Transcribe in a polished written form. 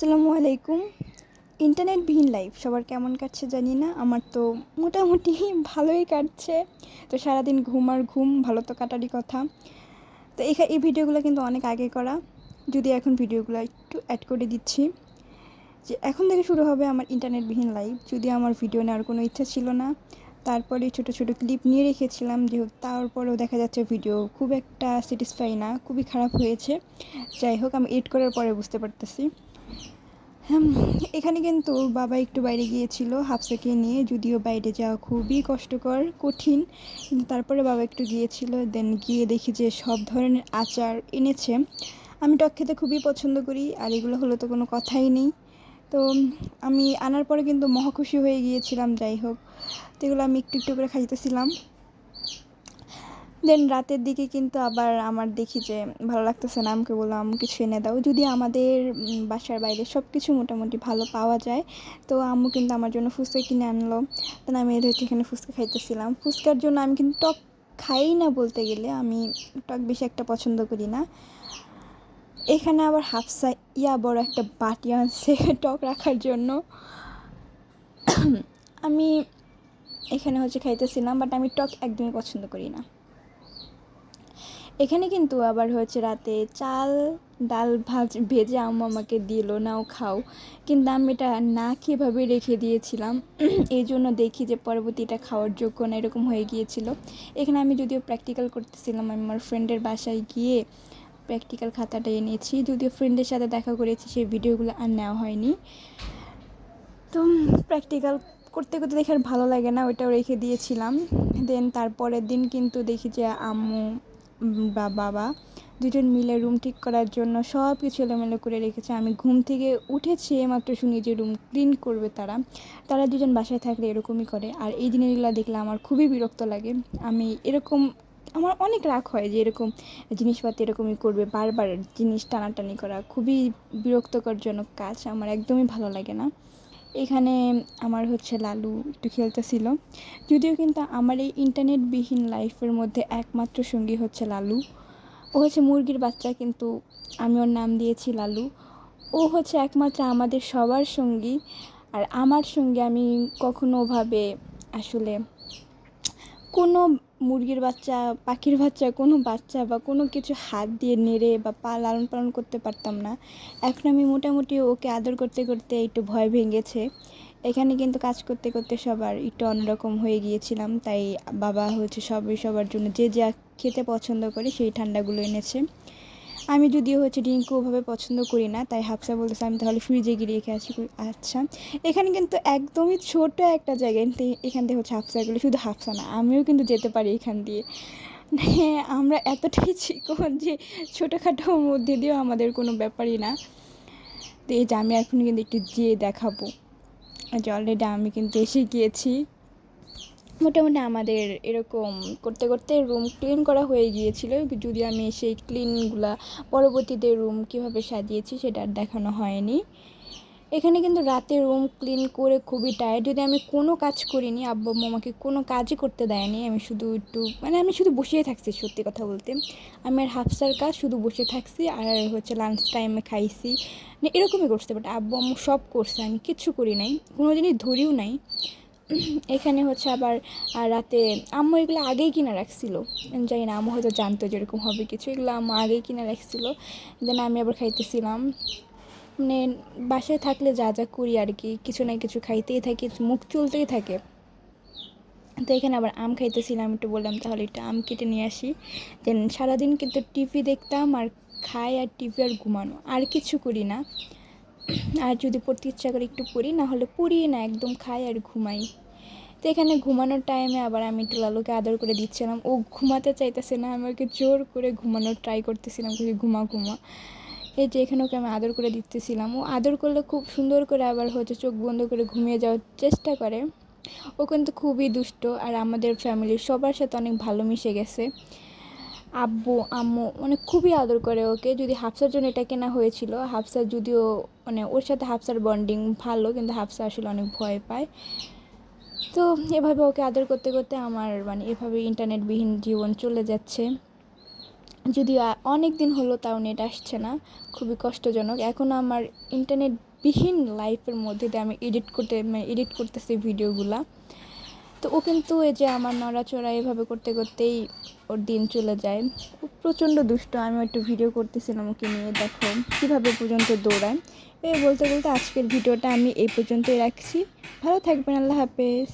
আসসালামু আলাইকুম। ইন্টারনেটবিহীন লাইফ সবার কেমন কাটছে জানি না। আমার তো মোটামুটি ভালোই কাটছে। তো সারাদিন ঘুম আর ঘুম, ভালো তো কাটারই কথা। তো এই ভিডিওগুলো কিন্তু অনেক আগে করা, যদি এখন ভিডিওগুলো একটু অ্যাড করে দিচ্ছি যে এখন থেকে শুরু হবে আমার ইন্টারনেটবিহীন লাইফ। যদি আমার ভিডিও নেওয়ার কোনো ইচ্ছা ছিল না, তারপরে ছোটো ছোটো ক্লিপ নিয়ে রেখেছিলাম, যেহেতু তারপরেও দেখা যাচ্ছে ভিডিও খুব একটা স্যাটিসফাই না, খুবই খারাপ হয়েছে। যাই হোক, আমি এডিট করার পরে বুঝতে পারতেছি। হ্যাঁ, এখানে কিন্তু বাবা একটু বাইরে গিয়েছিল হাফসাকে নিয়ে, যদিও বাইরে যাওয়া খুবই কষ্টকর, কঠিন, কিন্তু তারপরে বাবা একটু গিয়েছিল। দেন গিয়ে দেখি যে সব ধরনের আচার এনেছে। আমি টক খেতে খুবই পছন্দ করি, আর এগুলো হলো তো কোনো কথাই নেই। তো আমি আনার পরে কিন্তু মহা খুশি হয়ে গিয়েছিলাম। যাই হোক, তো এগুলো আমি একটু একটু করে খাইতেছিলাম। দেন রাতের দিকে কিন্তু আবার আমার দেখি যে ভালো লাগতেছে না, আমাকে বললাম আম্মু কিছু এনে দাও। যদি আমাদের বাসার বাইরে সব কিছু মোটামুটি ভালো পাওয়া যায়, তো আম্মু কিন্তু আমার জন্য ফুচকা কিনে আনলো। দেন আমি এদের হচ্ছে এখানে ফুচকা খাইতেছিলাম। ফুচকার জন্য আমি কিন্তু টক খাই না, বলতে গেলে আমি টক বেশি একটা পছন্দ করি না। এখানে আবার হাফসা বড় একটা বাটি আনছে টক রাখার জন্য। আমি এখানে হচ্ছে খাইতেছিলাম, বাট আমি টক একদমই পছন্দ করি না। এখানে কিন্তু আবার হচ্ছে রাতে চাল ডাল ভেজে আম্মু আমাকে দিল, নাও খাও, কিন্তু আমি এটা না কীভাবে রেখে দিয়েছিলাম। এই জন্য দেখি যে পরবর্তীটা খাওয়ার যোগ্য না, এরকম হয়ে গিয়েছিল। এখানে আমি যদিও প্র্যাকটিক্যাল করতেছিলাম, আমি আমার ফ্রেন্ডের বাসায় গিয়ে প্র্যাকটিক্যাল খাতাটা এনেছি, যদিও ফ্রেন্ডের সাথে দেখা করেছি, সেই ভিডিওগুলো আর নেওয়া হয়নি। তো প্র্যাকটিক্যাল করতে করতে দেখে আর ভালো লাগে না, ওইটাও রেখে দিয়েছিলাম। দেন তারপরের দিন কিন্তু দেখি যে আম্মু বা বাবা দুজন মিলে রুম ঠিক করার জন্য সব কিছু এলোমেলো করে রেখেছে। আমি ঘুম থেকে উঠেছি, মাত্র শুনি যে রুম ক্লিন করবে তারা। তারা দুজন বাসায় থাকলে এরকমই করে, আর এই জিনিসগুলো দেখলে আমার খুবই বিরক্ত লাগে। আমি এরকম, আমার অনেক রাগ হয় যে এরকম জিনিসপাতি এরকমই করবে, বারবার জিনিস টানাটানি করা খুবই বিরক্তকরজনক কাজ, আমার একদমই ভালো লাগে না। এখানে আমার হচ্ছে লালু একটু খেলতেছিল, যদিও কিন্তু আমার এই ইন্টারনেটবিহীন লাইফের মধ্যে একমাত্র সঙ্গী হচ্ছে লালু। ও হচ্ছে মুরগির বাচ্চা, কিন্তু আমি ওর নাম দিয়েছি লালু। ও হচ্ছে একমাত্র আমাদের সবার সঙ্গী, আর আমার সঙ্গে আমি কখনো ভাবে আসলে কোনো মুরগির বাচ্চা, পাখির বাচ্চা, কোনো বাচ্চা বা কোনো কিছু হাত দিয়ে নেড়ে বা লালন পালন করতে পারতাম না। এখন আমি মোটামুটি ওকে আদর করতে করতে একটু ভয় ভেঙেছে। এখানে কিন্তু কাজ করতে করতে সবার একটু অন্যরকম হয়ে গিয়েছিলাম, তাই বাবা হচ্ছে সবার জন্য যে যা খেতে পছন্দ করে সেই ঠান্ডাগুলো এনেছে। আমি যদিও হচ্ছে ড্রিঙ্কও ওভাবে পছন্দ করি না, তাই হাফসা বলতেছে আমি তাহলে ফ্রিজে গিয়ে রেখে আসি। আচ্ছা, এখানে কিন্তু একদমই ছোট একটা জায়গা, এখান থেকে হচ্ছে হাফসাগুলো, শুধু হাফসা না আমিও কিন্তু যেতে পারি এখান দিয়ে। হ্যাঁ, আমরা এতটাই চিকন যে ছোটোখাটোর মধ্যে দিয়েও আমাদের কোনো ব্যাপারই না। তো এই যে আমি এখন কিন্তু একটু যেয়ে দেখাবো যে অলরেডি আমি কিন্তু এসে গিয়েছি। মোটামুটি আমাদের এরকম করতে করতে রুম ক্লিন করা হয়ে গিয়েছিল, যদিও আমি সেই ক্লিনগুলা পরবর্তীতে রুম কীভাবে সাজিয়েছি সেটা আর দেখানো হয়নি। এখানে কিন্তু রাতে রুম ক্লিন করে খুবই টায়ার্ড, যদি আমি কোনো কাজ করিনি, আব্বু আম্মু আমাকে কোনো কাজই করতে দেয়নি, আমি শুধু একটু আমি শুধু বসেই থাকছি। সত্যি কথা বলতে আমি আর হাফসার কাজ শুধু বসে থাকছি, আর হচ্ছে লাঞ্চ টাইমে খাইছি, এরকমই করতে, বাট আব্বু আম্মু সব করছে, আমি কিচ্ছু করি নাই, কোনো জিনিস ধরিও নাই। এখানে হচ্ছে আবার রাতে আম্মু এগুলো আগেই কিনে রাখছিল, জানি না, আম্মু হয়তো জানতো যেরকম হবে কিছু, এগুলো আম্মু আগেই কিনে রাখছিল। দেন আমি আবার খাইতেছিলাম, বাসায় থাকলে যা যা করি আর কি, কিছু না কিছু খাইতেই থাকি, মুখ চলতেই থাকে। তো এখানে আবার আম খাইতেছিলাম, একটু বললাম তাহলে একটু আম কেটে নিয়ে আসি। দেন সারাদিন কিন্তু টিভি দেখতাম আর খাই, আর টিভি আর ঘুমানো, আর কিছু করি না। আর যদি পড়তে ইচ্ছা করে একটু পড়ি, না হলে পড়ি না, একদম খাই আর ঘুমাই। তো এখানে ঘুমানোর টাইমে আবার আমি একটু লালুকে আদর করে দিচ্ছিলাম, ও ঘুমাতে চাইতেছে না, আমাকে জোর করে ঘুমানোর ট্রাই করতেছিলাম, ঘুমা ঘুমা। এই যে এখানে ওকে আমি আদর করে দিতেছিলাম, ও আদর করলে খুব সুন্দর করে আবার হচ্ছে চোখ বন্ধ করে ঘুমিয়ে যাওয়ার চেষ্টা করে। ও কিন্তু খুবই দুষ্ট, আর আমাদের ফ্যামিলির সবার সাথে অনেক ভালো মিশে গেছে। আব্বু আম্মু খুবই আদর করে ওকে। যদি হাফসার জন্য এটা কেনা হয়েছিল, হাফসা যদিও ওর সাথে হাফসার বন্ডিং ভালো, কিন্তু হাফসা আসলে অনেক ভয় পায়। তো এভাবে ওকে আদর করতে করতে আমার এভাবে ইন্টারনেটবিহীন জীবন চলে যাচ্ছে। যদিও অনেক দিন হলো তাও নেট আসছে না, খুবই কষ্টজনক। এখন আমার ইন্টারনেট বিহীন লাইফের মধ্যে দিয়ে আমি এডিট করতেছি ভিডিওগুলা। তো ও কিন্তু এই যে আমার নড়াচড়া এভাবে করতে করতেই ওর দিন চলে যায়। ও প্রচণ্ড দুষ্ট। আমি একটু ভিডিও করতেছিলাম ওকে নিয়ে, দেখো কীভাবে পর্যন্ত দৌড়ায়। এই বলতে বলতে আজকের ভিডিওটা আমি এই পর্যন্তই রাখছি। ভালো থাকবেন, আল্লাহ হাফেজ।